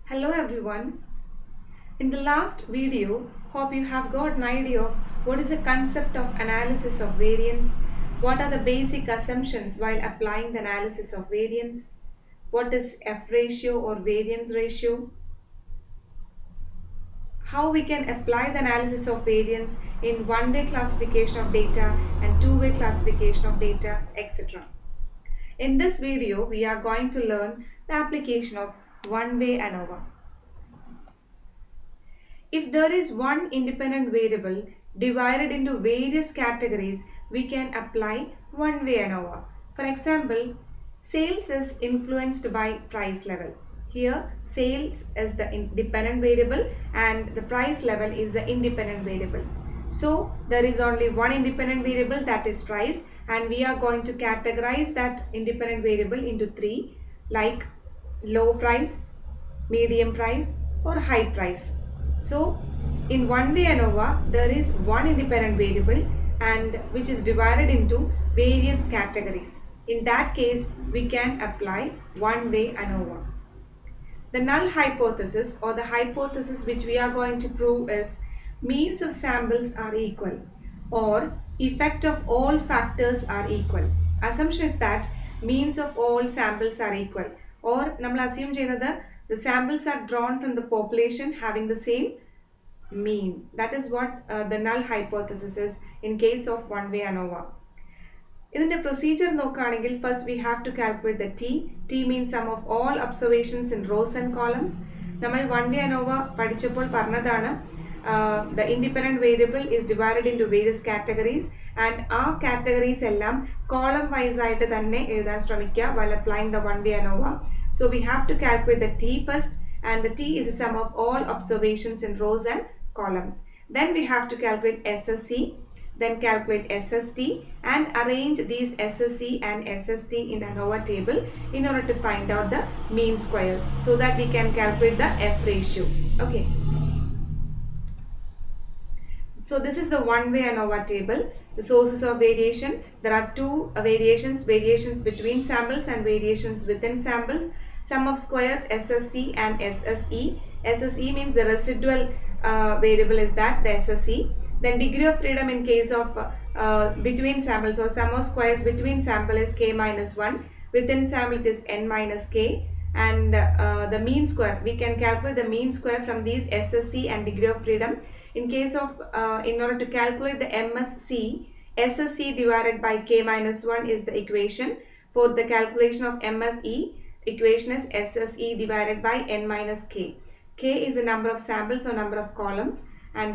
Hello everyone. In the last video, hope you have got an idea of what is the concept of analysis of variance, what are the basic assumptions while applying the analysis of variance, what is F ratio or variance ratio, how we can apply the analysis of variance in one-way classification of data and two-way classification of data, etc. In this video, we are going to learn the application of one-way ANOVA. If there is one independent variable divided into various categories, we can apply one-way ANOVA. For example, sales is influenced by price level. Here, sales is the dependent variable and the price level is the independent variable. So, there is only one independent variable, that is price, and we are going to categorize that independent variable into three, like low price, medium price or high price. So in one-way ANOVA, there is one independent variable and which is divided into various categories. In that case, we can apply one-way ANOVA. The null hypothesis or the hypothesis which we are going to prove is means of samples are equal or effect of all factors are equal. Assumption is that means of all samples are equal, or നമ്മൾ assume ചെയ്യുന്നത് the samples are drawn from the population having the same mean. That is what the null hypothesis is in case of one-way ANOVA. In the procedure നോക്കുകയാണെങ്കിൽ, first we have to calculate the T. T means sum of all observations in rows and columns. നമ്മൾ one-way ANOVA പഠിച്ചപ്പോൾ പറഞ്ഞതാണ് the independent variable is divided into various categories and ആ categories എല്ലാം column wise ആയിട്ട് തന്നെ എഴുതാൻ ശ്രമിക്കുക while applying the one-way ANOVA. So we have to calculate the T first, and the T is the sum of all observations in rows and columns. Then we have to calculate SSC, then calculate SST and arrange these SSC and SST in the ANOVA table in order to find out the mean squares so that we can calculate the F ratio. Okay. So this is the one-way ANOVA table. The sources of variation. There are two variations between samples and variations within samples. Sum of squares SSC and SSE. SSE means the residual variable is that, the SSE. Then degree of freedom in case of between samples, or sum of squares between sample is k minus 1. Within sample it is n minus k. And the mean square, we can calculate the mean square from these SSC and degree of freedom. In case of, in order to calculate the MSC, SSC divided by k minus 1 is the equation. For the calculation of MSE, equation is SSE divided by n minus k. K is the number of samples or number of columns, and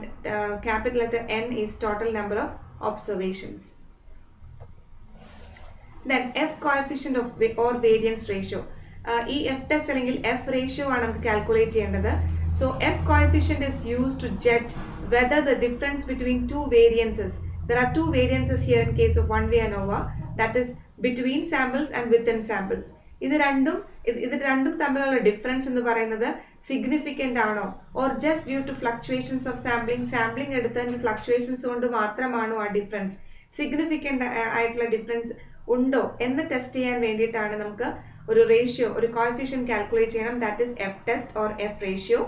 capital letter N is total number of observations. Then F coefficient of or variance ratio. ഈ F test അല്ലെങ്കിൽ F ratio ആണ് നമുക്ക് calculate ചെയ്യേണ്ടത്. So F coefficient is used to judge whether the difference between two variances. There are two variances here in case of one-way ANOVA, that is between samples and within samples. ഇത് രണ്ടും തമ്മിലുള്ള difference എന്ന് പറയുന്നത് significant ആണോ, or just due to fluctuations of sampling എടുത്തതിൻ്റെ fluctuations കൊണ്ട് മാത്രമാണോ ആ ഡിഫറൻസ്, സിഗ്നിഫിക്കൻ്റ് ആയിട്ടുള്ള ഡിഫറൻസ് ഉണ്ടോ എന്ന് ടെസ്റ്റ് ചെയ്യാൻ വേണ്ടിയിട്ടാണ് നമുക്ക് ഒരു റേഷ്യോ, ഒരു കോഎഫിഷ്യന്റ് കാൽക്കുലേറ്റ് ചെയ്യണം. That is F test or F ratio.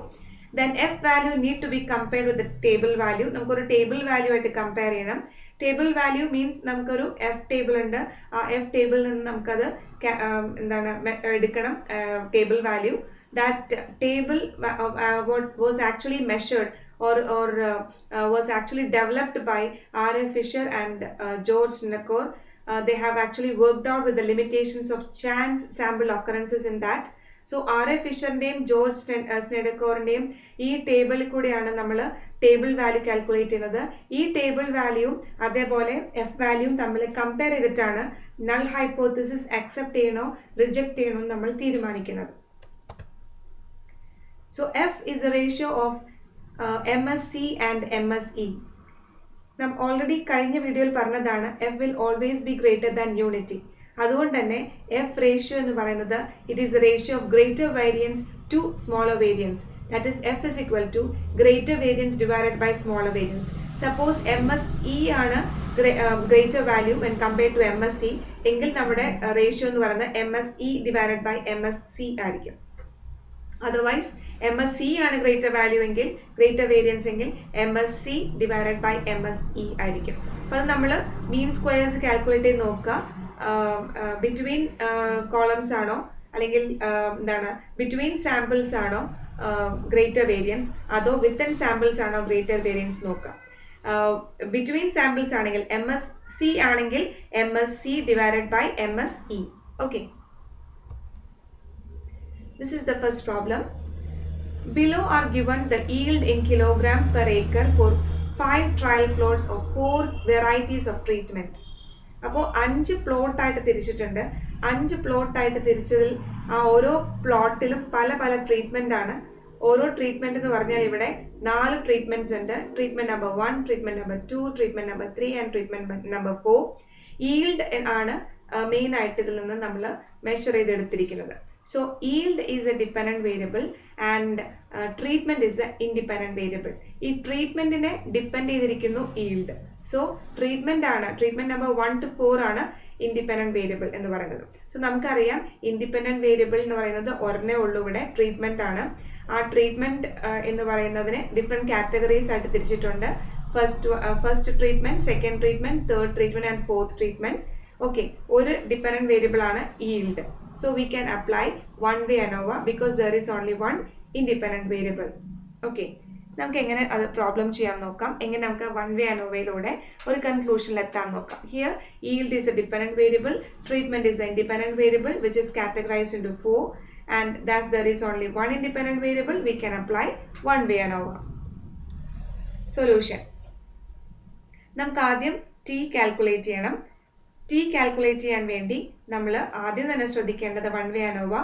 Then F value need to be compared with the table value. നമുക്കൊരു ടേബിൾ വാല്യൂ ആയിട്ട് കമ്പയർ ചെയ്യണം. ടേബിൾ വാല്യൂ മീൻസ് നമുക്കൊരു F ടേബിൾ ഉണ്ട്, ആ F ടേബിളിൽ നിന്ന് നമുക്കത് എന്താണ് എടുക്കണം table value. That table was actually measured or was actually developed by R.A. Fisher and George Snedecor. They have actually worked out with the limitations of chance sample occurrences in that. So R.A. Fisherന്റെയും George സ്നെഡക്കോറിന്റെയും ഈ ടേബിളിൽ കൂടിയാണ് നമ്മൾ table value calculate ചെയ്യുന്നത്. ഈ table വാല്യൂവും അതേപോലെ F വാല്യൂവും തമ്മിൽ കമ്പയർ ചെയ്തിട്ടാണ് നൾ ഹൈപ്പോത്തസിസ് അക്സെപ്റ്റ് ചെയ്യണോ റിജക്റ്റ് ചെയ്യണോ നമ്മൾ തീരുമാനിക്കുന്നത്. So F is the ratio of MSC and MSE. നാം ഓൾറെഡി കഴിഞ്ഞ വീഡിയോയിൽ പറഞ്ഞതാണ് F will always be greater than unity. അതുകൊണ്ട് തന്നെ F ratio എന്ന് പറയുന്നത് it is the ratio of greater variance to smaller variance. That is F is equal to greater variance divided by smaller variance. Suppose MSE ആണ് greater value when compared to MSC, എങ്കിൽ നമ്മുടെ ratio എന്ന് പറയുന്നത് MSE divided by MSC ആയിരിക്കും. Otherwise, MSC ആണ് greater value എങ്കിൽ greater variance എങ്കിൽ MSC divided by MSE ആയിരിക്കും. അപ്പോൾ അത് നമ്മൾ mean squares calculate ചെയ്ത് നോക്കുക. Between columns ആണോ അല്ലെങ്കിൽ എന്താണ് between samples ആണോ greater variance അതോ within samples ആണോ greater variance നോക്കുക. Between samples ആണെങ്കിൽ MSC ആണെങ്കിൽ MSC divided by MSE. Okay. This is the first problem. Below are given the yield in kilogram per acre for 5 trial plots of 4 varieties of treatment. അപ്പോൾ 5 plot ആയിട്ട് തിരിച്ചിട്ടുണ്ട്. 5 plot ആയിട്ട് തിരിച്ചതിൽ ആ ഓരോ പ്ലോട്ടിലും പല പല ട്രീറ്റ്മെന്റ് ആണ്. ഓരോ ട്രീറ്റ്മെന്റ് എന്ന് പറഞ്ഞാൽ ഇവിടെ 4 ട്രീറ്റ്മെന്റ്സ് ഉണ്ട്. Treatment number 1, treatment number 2, treatment number 3 and treatment number 4. yield ആണ് മെയിൻ ആയിട്ട് ഇതിൽ നിന്ന് നമ്മൾ measure ചെയ്തെടുത്തിരിക്കുന്നത്. So yield is a dependent variable and treatment is an independent variable. ഈ ട്രീറ്റ്മെന്റിനെ ഡിപ്പെൻഡ് ചെയ്തിരിക്കുന്നു yield. So treatment number 1 to 4 ആണ് independent variable എന്ന് പറയുന്നത്. സോ നമുക്കറിയാം ഇൻഡിപെൻഡന്റ് വേരിയബിൾ എന്ന് പറയുന്നത് ഒരെണ്ണേ ഉള്ളൂ ഇവിടെ ട്രീറ്റ്മെന്റ് ആണ്. ആ ട്രീറ്റ്മെന്റ് എന്ന് പറയുന്നതിനെ ഡിഫറെന്റ് കാറ്റഗറീസ് ആയിട്ട് തിരിച്ചിട്ടുണ്ട്. First treatment, second treatment, third treatment and fourth treatment. Okay, ഒരു dependent variable ആണ് yield. So we can apply one way ANOVA because there is only one independent variable. Okay, നമുക്ക് എങ്ങനെ അത് problem ചെയ്യാൻ നോക്കാം. എങ്ങനെ നമുക്ക് one way ANOVA-യിലൂടെ ഒരു കൺക്ലൂഷനിൽ എത്താൻ നോക്കാം. Here yield is a dependent variable, treatment is an independent variable which is categorized into 4, and thus there is only one independent variable. We can apply one way ANOVA. Solution. നമുക്ക് ആദ്യം T calculate ചെയ്യണം. T calculate ചെയ്യാൻ വേണ്ടി നമ്മൾ ആദ്യം തന്നെ ശ്രദ്ധിക്കേണ്ടത് one way ANOVA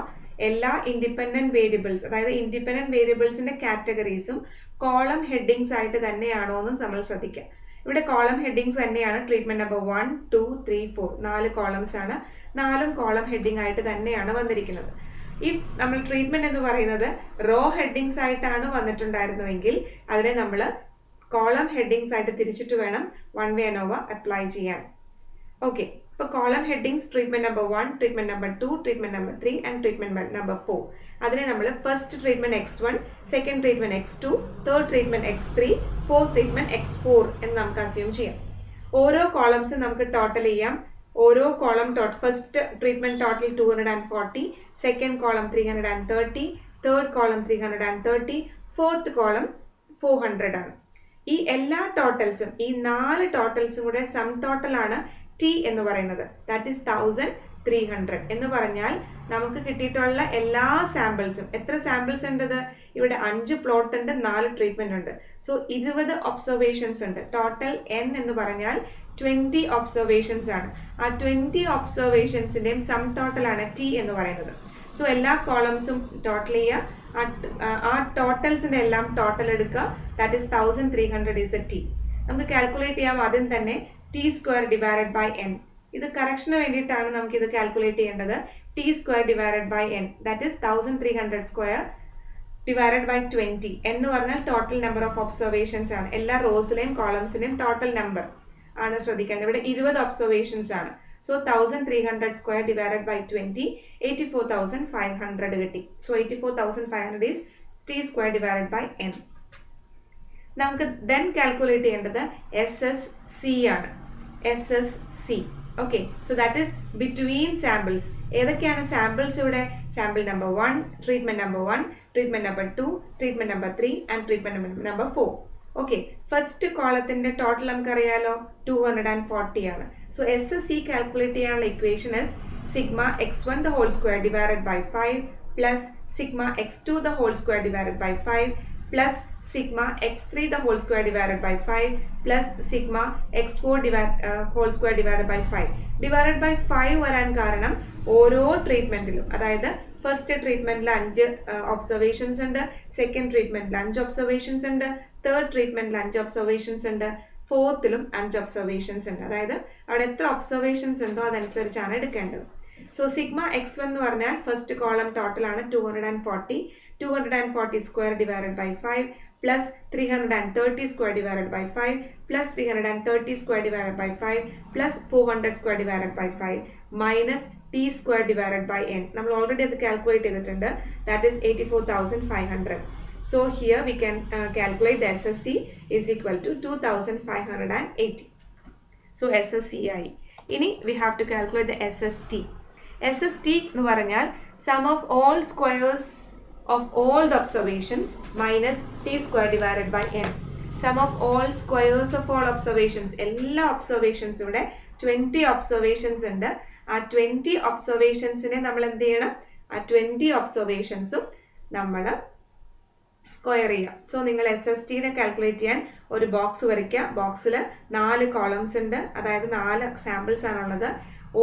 എല്ലാ ഇൻഡിപെൻഡന്റ് വേരിയബിൾസ്, അതായത് ഇൻഡിപെൻഡന്റ് വേരിയബിൾസിന്റെ കാറ്റഗറീസും കോളം ഹെഡിങ്സ് ആയിട്ട് തന്നെയാണോ എന്നും നമ്മൾ ശ്രദ്ധിക്കുക. ഇവിടെ കോളം ഹെഡിങ്സ് തന്നെയാണ്. ട്രീറ്റ്മെന്റ് നമ്പർ 1, 2, 3, 4 4 കോളംസ് ആണ്. 4 കോളം ഹെഡിങ് ആയിട്ട് തന്നെയാണ് വന്നിരിക്കുന്നത്. ഇഫ് നമ്മൾ ട്രീറ്റ്മെന്റ് എന്ന് പറയുന്നത് റോ ഹെഡിങ്സ് ആയിട്ടാണ് വന്നിട്ടുണ്ടായിരുന്നുവെങ്കിൽ അതിനെ നമ്മൾ കോളം ഹെഡിങ്സ് ആയിട്ട് തിരിച്ചിട്ട് വേണം വൺ വേ ANOVA അപ്ലൈ ചെയ്യാൻ. Okay, for column headings, treatment number 1, treatment number 2, treatment number 3 and treatment number 4. അതിനെ നമ്മൾ first treatment X1, second treatment X2, third treatment X3, fourth treatment X4 എന്ന് നമുക്ക് assume ചെയ്യാം. ഓരോ columns നമുക്ക് total ചെയ്യാം. ഓരോ column first treatment total 240, second column 330, third column 330, fourth column 400 ആണ്. ഈ എല്ലാ ടോട്ടൽസും, ഈ 4 ടോട്ടൽസും കൂടെ സം ടോട്ടൽ ആണ് T എന്ന് പറയുന്നത്. ദാറ്റ് ഈസ് 1300 എന്ന് പറഞ്ഞാൽ നമുക്ക് കിട്ടിയിട്ടുള്ള എല്ലാ സാമ്പിൾസും, എത്ര സാമ്പിൾസ് ഉണ്ടത്? ഇവിടെ 5 പ്ലോട്ട് ഉണ്ട്, 4 ട്രീറ്റ്മെന്റ് ഉണ്ട്. സോ 20 ഒബ്സർവേഷൻസ് ഉണ്ട്. ടോട്ടൽ N എന്ന് പറഞ്ഞാൽ 20 ഒബ്സർവേഷൻസ് ആണ്. ആ 20 ഒബ്സർവേഷൻസിന്റെയും സം ടോട്ടൽ ആണ് T എന്ന് പറയുന്നത്. സോ എല്ലാ കോളംസും ടോട്ടൽ ചെയ്യുക. ആ ടോട്ടൽസിന്റെ എല്ലാം ടോട്ടൽ എടുക്കുക. That is 1300 is the T. നമുക്ക് കാൽക്കുലേറ്റ് ചെയ്യാം ആദ്യം തന്നെ T square divided by N. ഇത് കറക്ഷന് വേണ്ടിയിട്ടാണ് നമുക്ക് ഇത് കാൽക്കുലേറ്റ് ചെയ്യേണ്ടത്. T square divided by N, that is 1300 square divided by 20. എന്ന് പറഞ്ഞാൽ ടോട്ടൽ നമ്പർ ഓഫ് ഒബ്സർവേഷൻസ് ആണ്. എല്ലാ റോസിലെയും കോളംസിലെയും ടോട്ടൽ നമ്പർ ആണ് ശ്രദ്ധിക്കേണ്ടത്. ഇവിടെ 20 ഒബ്സർവേഷൻസ് ആണ്. സോ 1300 square divided by 20, 84,500 കിട്ടി. So 84,500 is T square divided by N. നമുക്ക് then കാൽക്കുലേറ്റ് ചെയ്യേണ്ടത് SSC ആണ്. SSC. Okay, so that is between samples. ഏതൊക്കെയാണ് സാമ്പിൾസ് ഇവിടെ? Sample number 1, treatment number 1, treatment number 2, treatment number 3 and treatment number 4. Okay, first കോളത്തിന്റെ total നമുക്കറിയാലോ 240 ആണ്. So SSC calculate ചെയ്യാനുള്ള equation is sigma x1 the whole square divided by 5 plus sigma x2 the whole square divided by 5 plus sigma x3 the whole square divided by 5 plus sigma x4 whole square divided by 5. divided by 5 വരാൻ കാരണം ഓരോ ട്രീറ്റ്മെന്റിലും, അതായത് first ട്രീറ്റ്മെന്റിൽ 5 observations ഉണ്ട്, second ട്രീറ്റ്മെന്റിൽ 5 observations ഉണ്ട്, third ട്രീറ്റ്മെന്റിൽ 5 observations ഉണ്ട്, ഫോർത്തിലും 5 observations ഉണ്ട്. അതായത് അവിടെ എത്ര ഒബ്സർവേഷൻസ് ഉണ്ടോ അതനുസരിച്ചാണ് എടുക്കേണ്ടത്. സോ സിഗ്മ x1 എന്ന് പറഞ്ഞാൽ ഫസ്റ്റ് കോളം ടോട്ടൽ ആണ് 240 square divided by 5 plus 330 square divided by 5 plus 330 square divided by 5 plus 400 square divided by 5 minus t square divided by n. നമ്മൾ already അത് calculate ചെയ്തിട്ടുണ്ട്. That is 84,500. So here we can calculate the SSC is equal to 2,580. So SSC ആയി. ഇനി we have to calculate the SST. SST എന്ന് പറഞ്ഞാൽ sum of all squares of all the observations minus t square divided by n. Sum of all squares of all observations. എല്ലാ observations ഇവിടെ 20 observations ഉണ്ട്. ആ 20 observationsനെ നമ്മൾ എന്ത് ചെയ്യണം? ആ 20 observationസും നമ്മൾ സ്ക്വയർ ചെയ്യുക. സോ നിങ്ങൾ SSTനെ കാൽക്കുലേറ്റ് ചെയ്യാൻ ഒരു ബോക്സ് വരയ്ക്കുക. ബോക്സിൽ 4 കോളംസ് ഉണ്ട്, അതായത് 4 സാമ്പിൾസ് ആണുള്ളത്.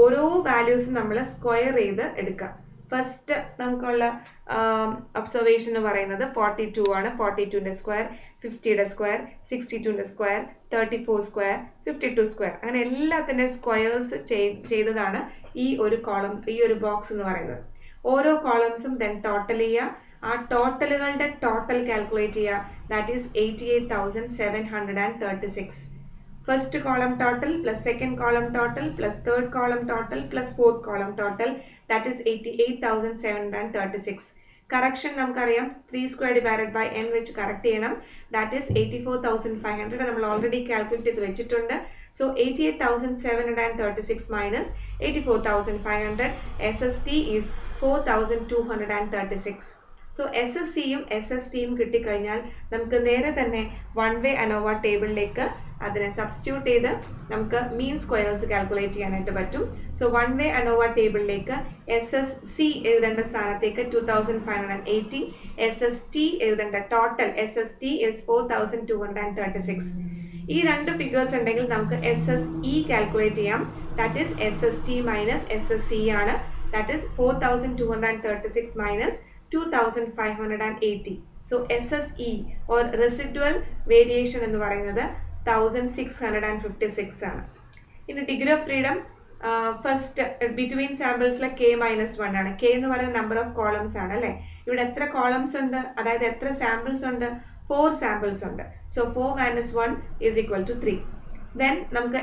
ഓരോ വാല്യൂസും നമ്മൾ സ്ക്വയർ ചെയ്ത് എടുക്കുക. ഫസ്റ്റ് നമുക്കുള്ള ഒബ്സർവേഷൻ എന്ന് പറയുന്നത് 42 ആണ്. 42ന്റെ സ്ക്വയർ, 50യുടെ സ്ക്വയർ, 62ന്റെ സ്ക്വയർ, 34 സ്ക്വയർ, 52 സ്ക്വയർ, അങ്ങനെ എല്ലാത്തിൻ്റെ സ്ക്വയേഴ്സ് ചെയ്തതാണ് ഈ ഒരു കോളം, ഈ ഒരു ബോക്സ് എന്ന് പറയുന്നത്. ഓരോ കോളംസും ദെൻ ടോട്ടൽ ചെയ്യുക. ആ ടോട്ടലുകളുടെ ടോട്ടൽ കാൽക്കുലേറ്റ് ചെയ്യുക. That is 88,736. First column total plus second column total plus third column total plus fourth column total, that is 88,736. Correction നമുക്കറിയാം 3 square divided by n വെച്ച് കറക്റ്റ് ചെയ്യണം. That is 84,500. നമ്മൾ already calculate ചെയ്ത് വെച്ചിട്ടുണ്ട്. So 88,736 minus 84,500. SST is 4,236. So SSCയും SSTയും കിട്ടിക്കഴിഞ്ഞാൽ നമുക്ക് നേരെ തന്നെ വൺ വേ അനോവ ടേബിളിലേക്ക് അതിനെ സബ്സ്റ്റിറ്റ്യൂട്ട് ചെയ്ത് നമുക്ക് മീൻ സ്ക്വയേഴ്സ് കാൽക്കുലേറ്റ് ചെയ്യാനായിട്ട് പറ്റും. സോ വൺ വേ അനോവ ടേബിളിലേക്ക് SSC എഴുതേണ്ട സ്ഥാനത്തേക്ക് 2,580, SST എഴുതേണ്ട ടോട്ടൽ SST is 4,236. ഈ രണ്ട് ഫിഗേഴ്സ് ഉണ്ടെങ്കിൽ നമുക്ക് SSE കാൽക്കുലേറ്റ് ചെയ്യാം. That is SST minus SSC ആണ്. That is 4,236 minus 2,580. So SSE or residual variation എന്ന് പറയുന്നത് 1,656 ആണ്. ഇനി degree of freedom first between സാമ്പിൾസിലെ K-1 ആണ്. K എന്ന് പറയുന്ന നമ്പർ ഓഫ് കോളംസ് ആണ് അല്ലേ. ഇവിടെ എത്ര കോളംസ് ഉണ്ട്, അതായത് എത്ര സാമ്പിൾസ് ഉണ്ട്? 4 സാമ്പിൾസ് ഉണ്ട്. So 4 minus 1 is equal to 3. Then നമുക്ക്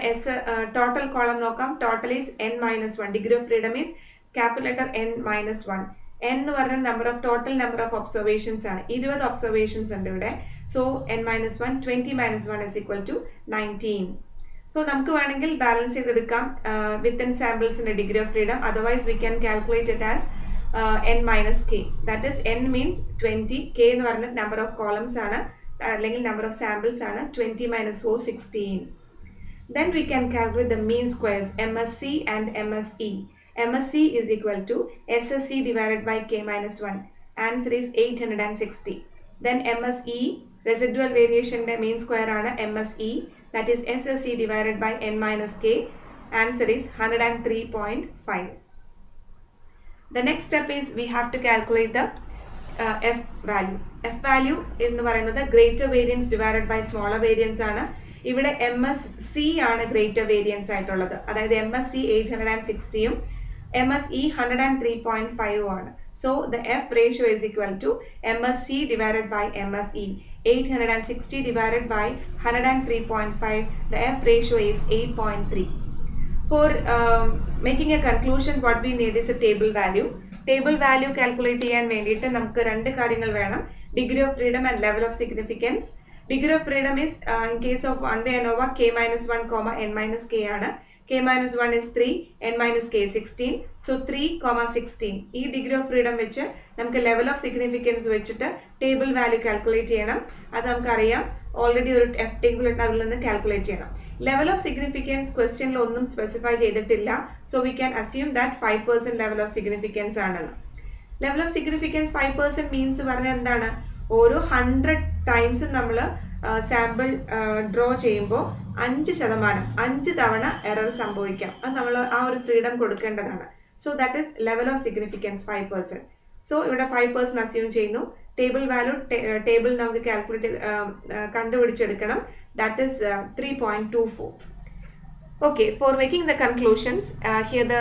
ടോട്ടൽ കോളം നോക്കാം. Total is n-1. Degree of freedom is capital letter n-1. n എന്ന് പറഞ്ഞ number of total number of observations ആണ്. 20 ഒബ്സർവേഷൻസ് ഉണ്ട് ഇവിടെ. So n-1, 20 minus 1 is equal to 19. So നമുക്ക് വേണമെങ്കിൽ balance ചെയ്തെടുക്കാം വിത്തിൻ സാമ്പിൾസിന്റെ degree of freedom. Otherwise we can calculate it as n minus k. That is n means 20, k എന്ന് പറഞ്ഞ number of columns ആണ് അല്ലെങ്കിൽ നമ്പർ ഓഫ് സാമ്പിൾസ് ആണ്. 20 minus 4, 16. Then we can calculate the mean squares MSC and MSE. MSC is equal to SSC divided by K-1. Answer is 860. Then MSE, residual variation mean square ആണ് MSE. That is SSC divided by n minus k. Answer is 103.5. The next step is we have to calculate the F value. F value എന്ന് പറയുന്നത് greater variance divided by smaller variance ആണ്. ഇവിടെ MSC ആണ് greater variance ആയിട്ടുള്ളത്. അതായത് MSC 860യും MSE 103.5 ആണ്. So the F ratio is equal to MSC divided by MSE. 860 divided by 103.5. The F ratio is 8.3. For making a conclusion, what we need is a table value. Table value calculate ചെയ്യാൻ വേണ്ടിയിട്ട് നമുക്ക് രണ്ട് കാര്യങ്ങൾ വേണം. Degree of freedom and level of significance. Degree of freedom is in case of one way ANOVA K-1, n minus k ആണ്. K-1 is 3, n minus k is 16. So 3, 16. ഈ degree of freedom വെച്ച് നമുക്ക് level of significance വെച്ചിട്ട് table value calculate ചെയ്യണം. അത് നമുക്കറിയാം. Already ഒരു F table ഉണ്ട്, അതിൽ നിന്ന് calculate ചെയ്യണം. Level of significance questionൽ ഒന്നും specify ചെയ്തിട്ടില്ല. So we can assume that 5% level of significance ആണെന്ന്. Level of significance 5% means പറഞ്ഞാൽ എന്താണ്? ഓരോ 100 times നമ്മൾ സാമ്പിൾ ഡ്രോ ചെയ്യുമ്പോൾ 5% 5 തവണ എറർ സംഭവിക്കാം. അത് നമ്മൾ ആ ഒരു ഫ്രീഡം കൊടുക്കേണ്ടതാണ്. So that is level of significance 5%. So ഇവിടെ 5% അസ്യൂം ചെയ്യുന്നു. ടേബിൾ വാല്യൂ ടേബിൾ നമുക്ക് കാൽക്കുലേറ്റ് കണ്ടുപിടിച്ചെടുക്കണം. That is 3.24. Okay, for making the conclusions, here the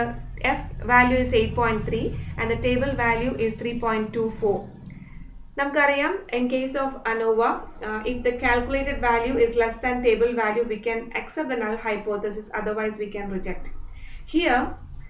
F value is 8.3 and the table value is 3.24. നമുക്കറിയാം in case of ANOVA, if the calculated value is less than table value, we can accept the null hypothesis, otherwise we can reject. Here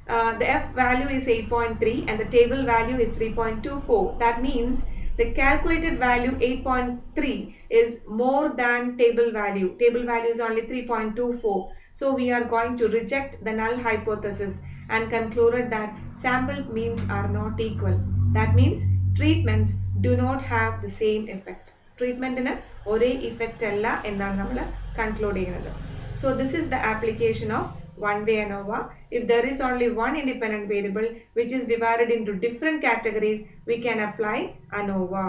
the F value is 8.3 and the table value is 3.24. That means the calculated value 8.3 is more than table value. Table value is only 3.24. So we are going to reject the null hypothesis and concluded that samples means are not equal. That means treatments do not have the same effect. Treatmentine ഒരേ effect അല്ല എന്നാണ് നമ്മൾ conclude ചെയ്യുന്നത്. So this is the application of one-way ANOVA. If there is only one independent variable which is divided into different categories, we can apply ANOVA,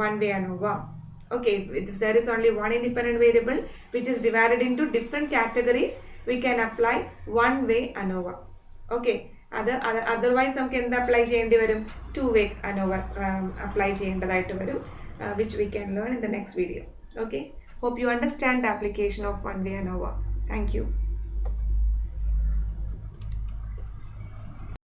one-way ANOVA. Okay, if there is only one independent variable which is divided into different categories, we can apply one-way ANOVA. Okay, otherwise നമുക്ക് എന്ത് apply ചെയ്യേണ്ടി വരും? Two-way ANOVA apply ചെയ്യേണ്ടതായിട്ട് വരും, which we can learn in the next video. Okay, hope you understand the application of one-way ANOVA. Thank you.